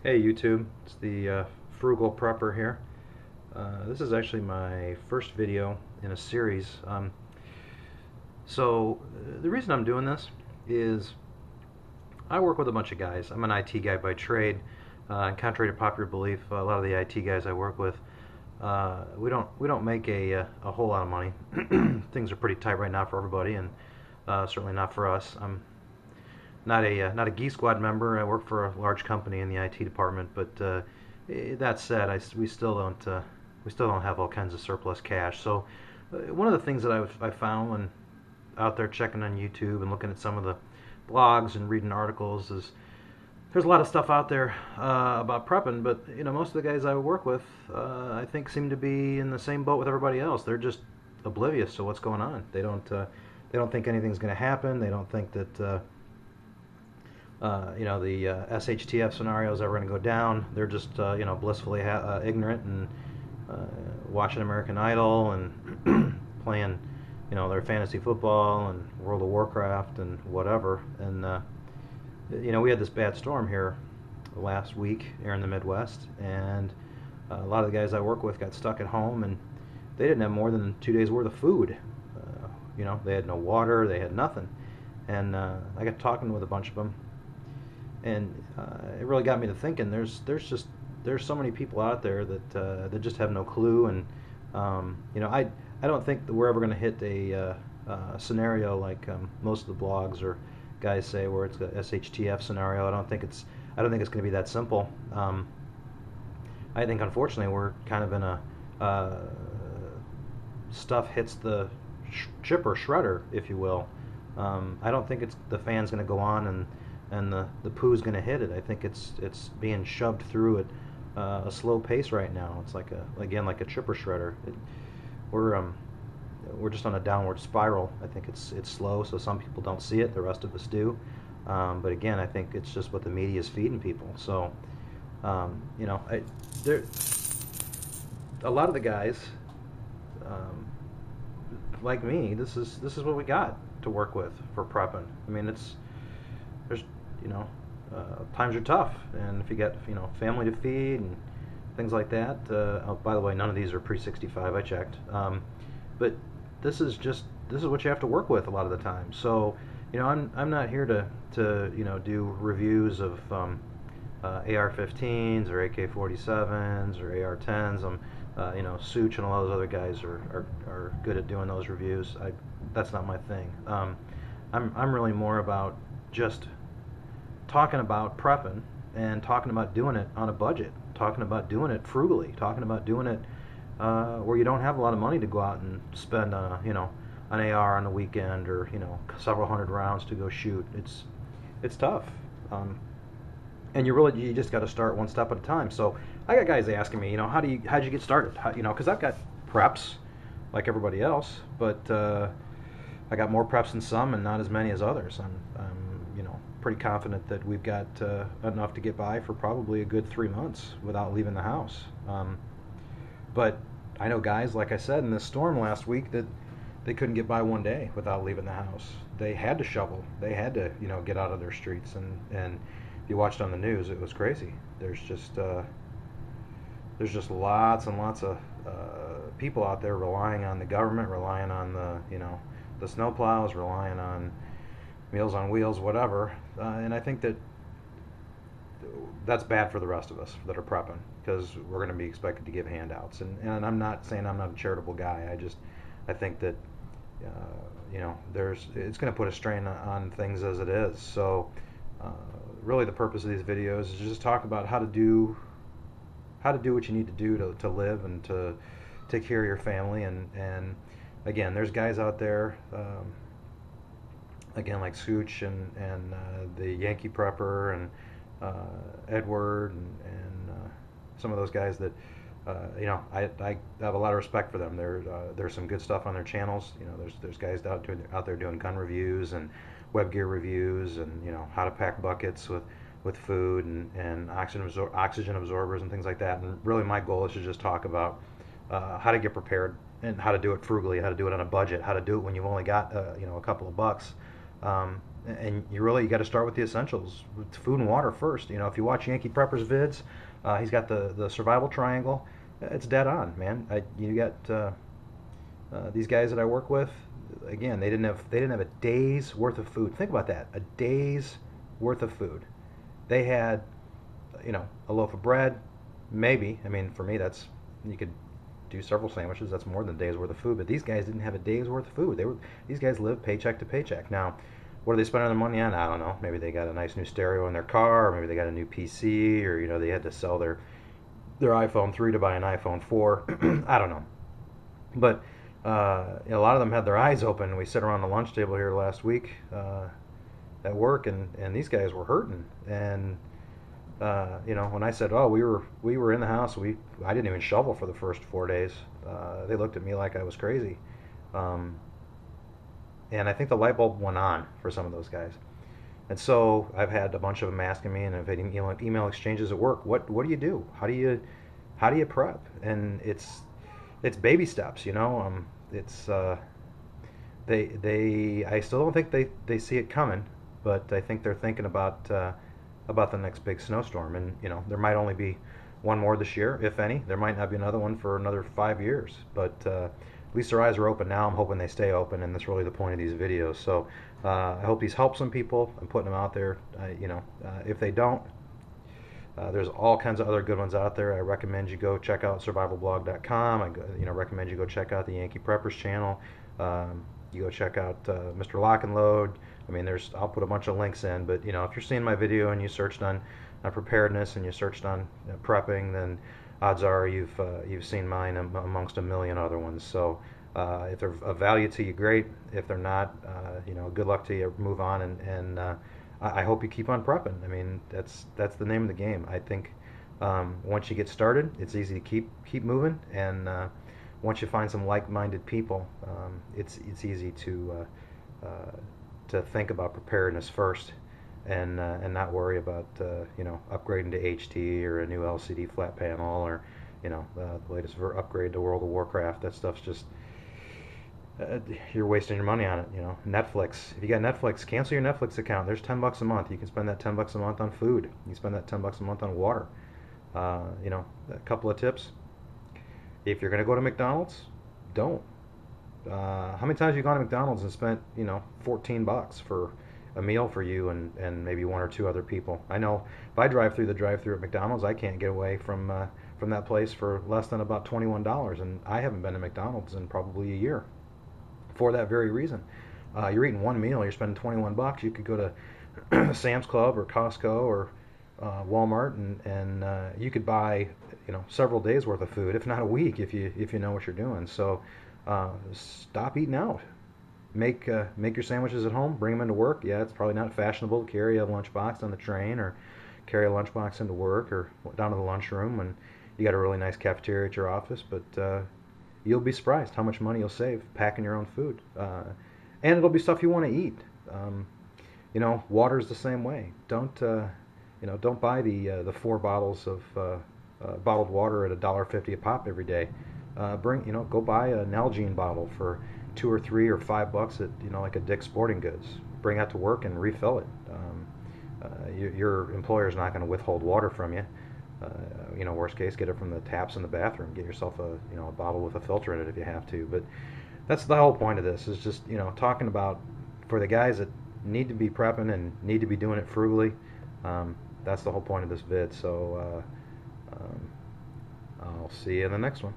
Hey YouTube, it's the Frugal Prepper here. This is actually my first video in a series. The reason I'm doing this is I work with a bunch of guys. I'm an IT guy by trade. And contrary to popular belief, a lot of the IT guys I work with, we don't make a whole lot of money. Things are pretty tight right now for everybody, and certainly not for us. I'm not a Geek Squad member. I work for a large company in the IT department, but that said, we still don't have all kinds of surplus cash. So one of the things that I found when out there checking on YouTube and looking at some of the blogs and reading articles is there's a lot of stuff out there about prepping, but most of the guys I work with, I think, seem to be in the same boat with everybody else. They're just oblivious to what's going on. They don't think anything's going to happen. They don't think that the SHTF scenario is ever going to go down. They're just blissfully ignorant and watching American Idol and playing their fantasy football and World of Warcraft and whatever. And we had this bad storm here last week here in the Midwest, and a lot of the guys I work with got stuck at home, and they didn't have more than 2 days worth of food. They had no water, they had nothing. And I got talking with a bunch of them, and it really got me to thinking. There's so many people out there that just have no clue, and I don't think that we're ever going to hit a scenario like most of the blogs or guys say, where it's a SHTF scenario. I don't think it's going to be that simple. I think, unfortunately, we're kind of in a stuff hits the chipper shredder, if you will. I don't think the fan's going to go on and the poo's going to hit it. I think it's being shoved through at a slow pace right now. It's like a chipper shredder. We're just on a downward spiral. I think it's slow, so some people don't see it. The rest of us do. But again, I think it's just what the media is feeding people. So a lot of the guys, like me, this is what we got to work with for prepping. I mean, there's times are tough, and if you got family to feed and things like that. Oh, by the way, none of these are pre-65. I checked, but this is what you have to work with a lot of the time. So I'm not here to do reviews of AR-15s or AK-47s or AR-10s. Such and a lot of those other guys are good at doing those reviews. That's not my thing. I'm really more about just talking about prepping and talking about doing it on a budget, talking about doing it frugally, talking about doing it where you don't have a lot of money to go out and spend an AR on the weekend, or several hundred rounds to go shoot. It's tough, and you just got to start one step at a time. So I got guys asking me, how'd you get started? Because I've got preps like everybody else, but I got more preps than some and not as many as others. I'm pretty confident that we've got enough to get by for probably a good 3 months without leaving the house. But I know guys, like I said, in this storm last week, that they couldn't get by one day without leaving the house. They had to shovel. They had to get out of their streets. And if you watched on the news, it was crazy. There's just lots and lots of people out there relying on the government, relying on the snowplows, relying on Meals on Wheels, whatever. And I think that's bad for the rest of us that are prepping, because we're going to be expected to give handouts. And I'm not saying I'm not a charitable guy. I think that it's going to put a strain on things as it is. So really, the purpose of these videos is just talk about how to do what you need to do to live and to take care of your family. And again, there's guys out there, again, like Scooch and the Yankee Prepper and Edward and some of those guys that I have a lot of respect for them. There's some good stuff on their channels. There's guys out there doing gun reviews and web gear reviews, and how to pack buckets with food and oxygen absorbers and things like that. And really, my goal is to just talk about how to get prepared and how to do it frugally, how to do it on a budget, how to do it when you've only got a couple of bucks, and you got to start with the essentials, with food and water first. You know, if you watch Yankee Prepper's vids, he's got the survival triangle. It's dead on, man. You got these guys that I work with. Again, they didn't have a day's worth of food. Think about that, a day's worth of food. They had, a loaf of bread, maybe. I mean, for me, that's you could do several sandwiches. That's more than a day's worth of food. But these guys didn't have a day's worth of food. These guys lived paycheck to paycheck. Now, what are they spending their money on? I don't know. Maybe they got a nice new stereo in their car, or maybe they got a new PC, or they had to sell their iPhone 3 to buy an iPhone 4. I don't know. But a lot of them had their eyes open. We sat around the lunch table here last week at work, and these guys were hurting. And when I said, "Oh, we were in the house. I didn't even shovel for the first 4 days." They looked at me like I was crazy. And I think the light bulb went on for some of those guys. And so I've had a bunch of them asking me, and I've had email exchanges at work. What do you do? How do you prep? And it's baby steps. It's I still don't think they see it coming, but I think they're thinking about the next big snowstorm. And there might only be one more this year, if any. There might not be another one for another 5 years, but at least their eyes are open now. I'm hoping they stay open, and that's really the point of these videos. So I hope these help some people. I'm putting them out there. If they don't, there's all kinds of other good ones out there. I recommend you go check out survivalblog.com. I recommend you go check out the Yankee Preppers channel. You go check out Mr. Lock and Load. I mean, I'll put a bunch of links in, but if you're seeing my video and you searched on preparedness and you searched on prepping, then odds are you've seen mine amongst a million other ones. So if they're of value to you, great. If they're not, good luck to you. Move on, and I hope you keep on prepping. I mean, that's the name of the game. I think once you get started, it's easy to keep moving, and once you find some like-minded people, it's easy to think about preparedness first, and not worry about upgrading to HT or a new LCD flat panel, or the latest upgrade to World of Warcraft. That stuff's just you're wasting your money on it. Netflix. If you got Netflix, cancel your Netflix account. There's $10 a month. You can spend that $10 a month on food. You can spend that $10 a month on water. A couple of tips. If you're going to go to McDonald's, don't. How many times have you gone to McDonald's and spent $14 for a meal for you and maybe one or two other people? I know if I drive through the drive-through at McDonald's, I can't get away from that place for less than about $21, and I haven't been to McDonald's in probably a year for that very reason. You're eating one meal, you're spending $21. You could go to Sam's Club or Costco or Walmart, and you could buy several days worth of food, if not a week, if you know what you're doing. So stop eating out. Make your sandwiches at home. Bring them into work. Yeah, it's probably not fashionable to carry a lunchbox on the train or carry a lunchbox into work or down to the lunchroom when you got a really nice cafeteria at your office, but you'll be surprised how much money you'll save packing your own food. And it'll be stuff you want to eat. Water's the same way. Don't buy the 4 bottles of bottled water at $1.50 a pop every day. Go buy an Nalgene bottle for $2 or $3 or $5 at like a Dick's Sporting Goods. Bring that to work and refill it. Your employer's not going to withhold water from you. Worst case, get it from the taps in the bathroom. Get yourself a bottle with a filter in it if you have to. But that's the whole point of this, is just talking about for the guys that need to be prepping and need to be doing it frugally. That's the whole point of this vid. So I'll see you in the next one.